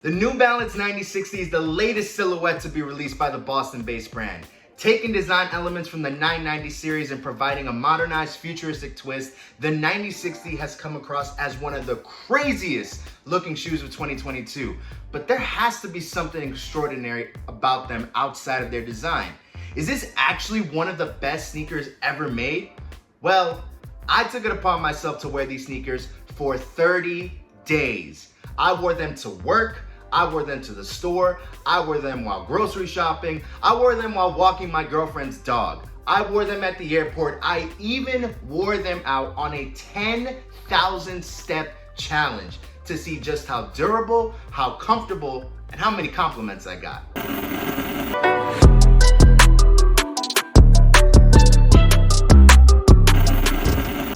The New Balance 9060 is the latest silhouette to be released by the Boston-based brand. Taking design elements from the 990 series and providing a modernized futuristic twist, the 9060 has come across as one of the craziest looking shoes of 2022. But there has to be something extraordinary about them outside of their design. Is this actually one of the best sneakers ever made? Well, I took it upon myself to wear these sneakers for 30 days. I wore them to work, I wore them to the store, I wore them while grocery shopping, I wore them while walking my girlfriend's dog, I wore them at the airport, I even wore them out on a 10,000 step challenge to see just how durable, how comfortable, and how many compliments I got.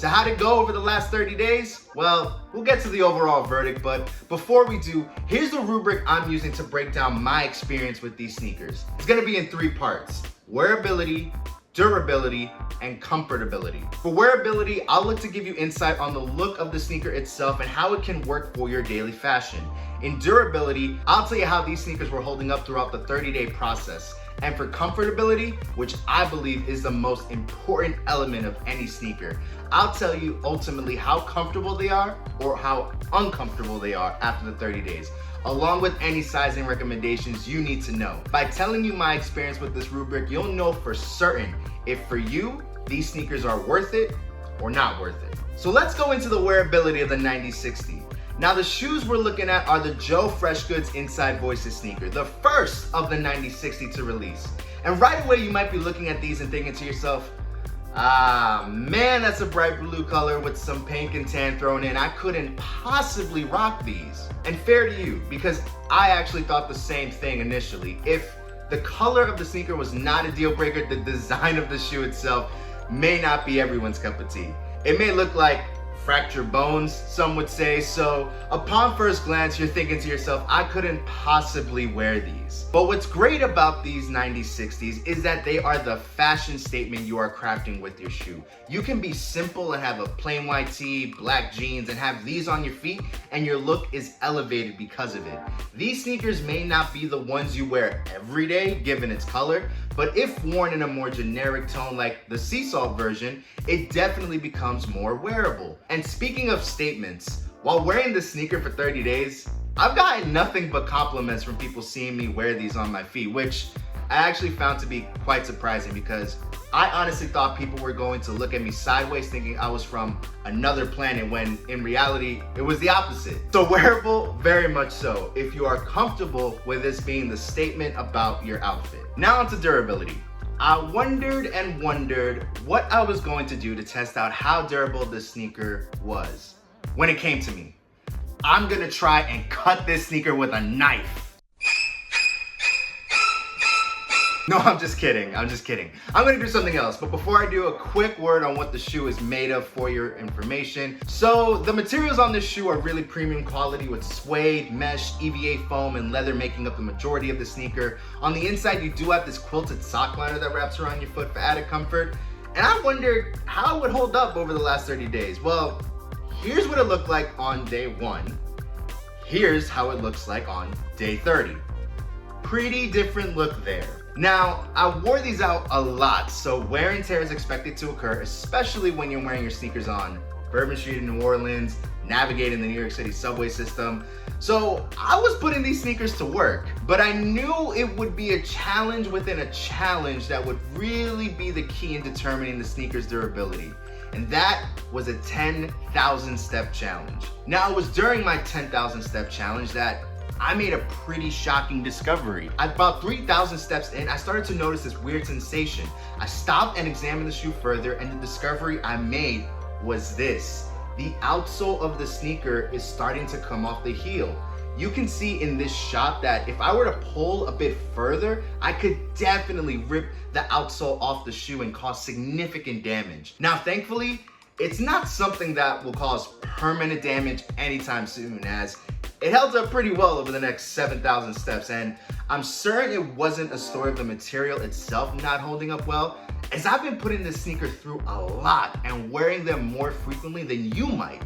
So how'd it go over the last 30 days? Well, we'll get to the overall verdict, but before we do, here's the rubric I'm using to break down my experience with these sneakers. It's gonna be in 3 parts: wearability, durability, and comfortability. For wearability, I'll look to give you insight on the look of the sneaker itself and how it can work for your daily fashion. In durability, I'll tell you how these sneakers were holding up throughout the 30-day process. And for comfortability, which I believe is the most important element of any sneaker, I'll tell you ultimately how comfortable they are or how uncomfortable they are after the 30 days, along with any sizing recommendations you need to know. By telling you my experience with this rubric, you'll know for certain if for you, these sneakers are worth it or not worth it. So let's go into the wearability of the 9060. Now the shoes we're looking at are the Joe Freshgoods Inside Voices sneaker, the first of the 9060 to release. And right away you might be looking at these and thinking to yourself, ah man, that's a bright blue color with some pink and tan thrown in. I couldn't possibly rock these. And fair to you, because I actually thought the same thing initially. If the color of the sneaker was not a deal breaker, the design of the shoe itself may not be everyone's cup of tea. It may look like fractured bones, some would say. So upon first glance, you're thinking to yourself, I couldn't possibly wear these. But what's great about these 9060s is that they are the fashion statement you are crafting with your shoe. You can be simple and have a plain white tee, black jeans, and have these on your feet, and your look is elevated because of it. These sneakers may not be the ones you wear every day, given its color, but if worn in a more generic tone like the sea salt version, it definitely becomes more wearable. And speaking of statements, while wearing this sneaker for 30 days, I've gotten nothing but compliments from people seeing me wear these on my feet, which I actually found to be quite surprising because I honestly thought people were going to look at me sideways thinking I was from another planet when in reality, it was the opposite. So wearable, very much so, if you are comfortable with this being the statement about your outfit. Now onto durability. I wondered and wondered what I was going to do to test out how durable this sneaker was. When it came to me, I'm gonna try and cut this sneaker with a knife. No, I'm just kidding. I'm gonna do something else, but before I do, a quick word on what the shoe is made of for your information. So the materials on this shoe are really premium quality with suede, mesh, EVA foam, and leather making up the majority of the sneaker. On the inside, you do have this quilted sock liner that wraps around your foot for added comfort. And I wondered how it would hold up over the last 30 days. Well, here's what it looked like on day 1. Here's how it looks like on day 30. Pretty different look there. Now, I wore these out a lot, so wear and tear is expected to occur, especially when you're wearing your sneakers on Bourbon Street in New Orleans, navigating the New York City subway system. So I was putting these sneakers to work, but I knew it would be a challenge within a challenge that would really be the key in determining the sneaker's durability. And that was a 10,000 step challenge. Now, it was during my 10,000 step challenge that I made a pretty shocking discovery. At about 3,000 steps in, I started to notice this weird sensation. I stopped and examined the shoe further, and the discovery I made was this. The outsole of the sneaker is starting to come off the heel. You can see in this shot that if I were to pull a bit further, I could definitely rip the outsole off the shoe and cause significant damage. Now, thankfully, it's not something that will cause permanent damage anytime soon, as it held up pretty well over the next 7,000 steps, and I'm certain it wasn't a story of the material itself not holding up well, as I've been putting this sneaker through a lot and wearing them more frequently than you might.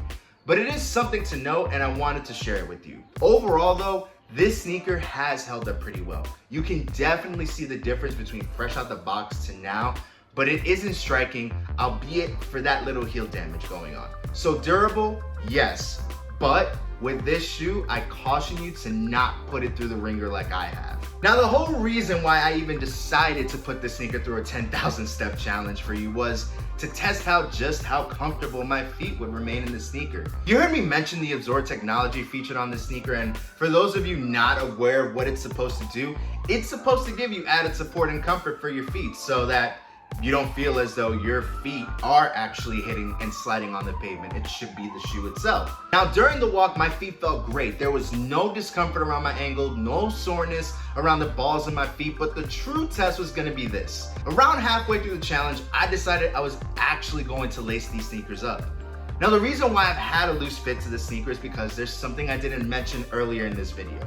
But it is something to note, and I wanted to share it with you. Overall though, This sneaker has held up pretty well. You can definitely see the difference between fresh out the box to now, but it isn't striking, albeit for that little heel damage going on. So durable, yes, but with this shoe, I caution you to not put it through the ringer like I have. Now, the whole reason why I even decided to put this sneaker through a 10,000 step challenge for you was to test out just how comfortable my feet would remain in the sneaker. You heard me mention the Absorb technology featured on this sneaker, and for those of you not aware of what it's supposed to do, it's supposed to give you added support and comfort for your feet so that you don't feel as though your feet are actually hitting and sliding on the pavement. It should be the shoe itself. Now, during the walk, my feet felt great. There was no discomfort around my ankle, no soreness around the balls of my feet, but the true test was gonna be this. Around halfway through the challenge, I decided I was actually going to lace these sneakers up. Now, the reason why I've had a loose fit to the sneaker is because there's something I didn't mention earlier in this video.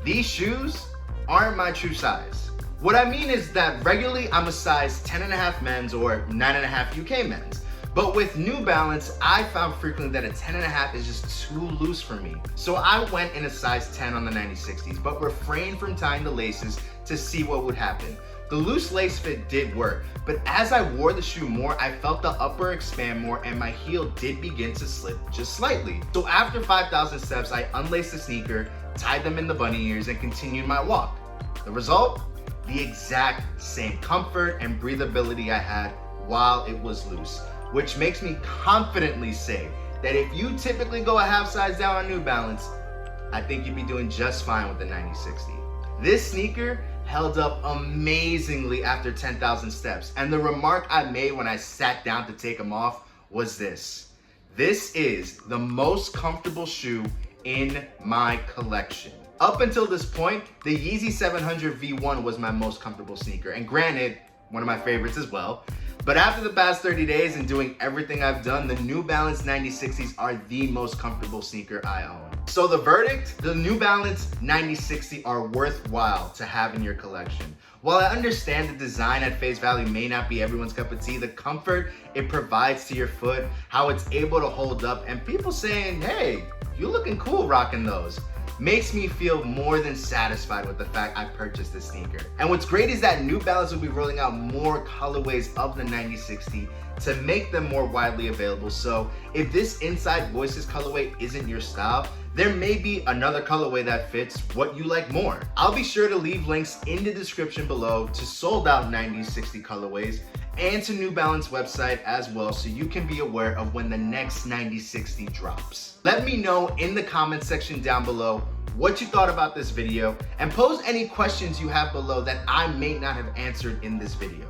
These shoes aren't my true size. What I mean is that regularly I'm a size 10.5 men's or 9.5 UK men's. But with New Balance, I found frequently that a 10.5 is just too loose for me. So I went in a size 10 on the 9060s, but refrained from tying the laces to see what would happen. The loose lace fit did work, but as I wore the shoe more, I felt the upper expand more and my heel did begin to slip just slightly. So after 5,000 steps, I unlaced the sneaker, tied them in the bunny ears, and continued my walk. The result? The exact same comfort and breathability I had while it was loose, which makes me confidently say that if you typically go a half size down on New Balance, I think you'd be doing just fine with the 9060. This sneaker held up amazingly after 10,000 steps, and the remark I made when I sat down to take them off was this: this is the most comfortable shoe in my collection. Up until this point, the Yeezy 700 V1 was my most comfortable sneaker, and granted, one of my favorites as well. But after the past 30 days and doing everything I've done, the New Balance 9060s are the most comfortable sneaker I own. So the verdict, the New Balance 9060 are worthwhile to have in your collection. While I understand the design at face value may not be everyone's cup of tea, the comfort it provides to your foot, how it's able to hold up, and people saying, hey, you're looking cool rocking those, makes me feel more than satisfied with the fact I purchased this sneaker. And what's great is that New Balance will be rolling out more colorways of the 9060 to make them more widely available. So if this Inside Voices colorway isn't your style, there may be another colorway that fits what you like more. I'll be sure to leave links in the description below to sold out 9060 colorways and to New Balance website as well, so you can be aware of when the next 9060 drops. Let me know in the comment section down below what you thought about this video, and pose any questions you have below that I may not have answered in this video.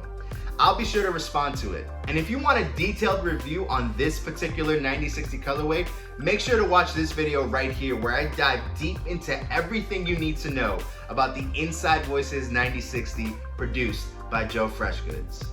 I'll be sure to respond to it. And if you want a detailed review on this particular 9060 colorway, make sure to watch this video right here where I dive deep into everything you need to know about the Inside Voices 9060 produced by Joe Freshgoods.